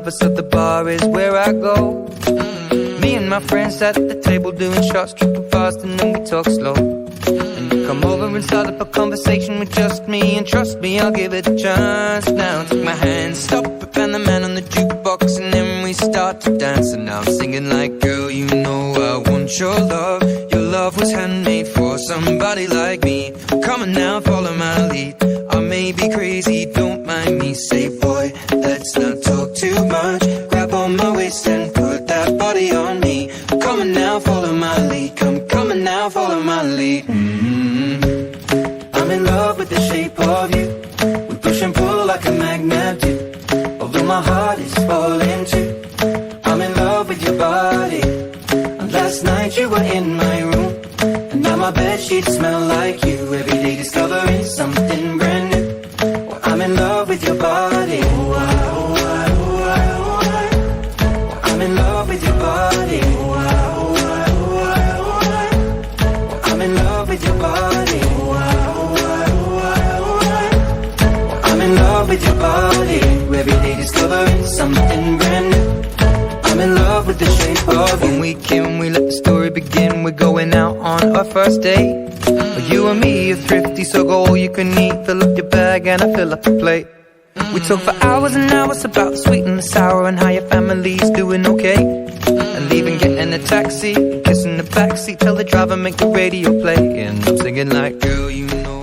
above us, so the bar is where I go. Me and my friends at the table doing shots, tripping fast, and then we talk slow. And you come over and start up a conversation with just me, and trust me, I'll give it a chance. Now take my hand, stop it, and the man on the jukebox, and then we start to dance. And now I'm singing like, girl, you know I want your love. Your love was handmade for somebody like me. Come on now, follow my lead. I may be crazy, don't mind me. Say, boy, let's not talk too much. Grab on my waist and put that body on me. Come on now, follow my lead. Come on now, follow my lead. I'm in love with the shape of you. We push and pull like a magnet do. Although my heart is falling too. I'm in love with your body. And last night you were in my room, and now my bedsheets smell like you. Every day discovering something brand new. Well, I'm in love with your body. I'm in love with your body. I'm in love with your body. I'm in love with your body. Every day discovering something brand new. I'm in love with the shape of you. When we came, we let the story begin. We're going out on our first date. You and me are thrifty, so go all you can eat. Fill up your bag and I fill up the plate. We talk for hours and hours about the sweet and the sour, and how your family's doing okay. And leaving, getting a taxi, kissing the backseat, tell the driver make the radio play. And I'm singing like, girl, you know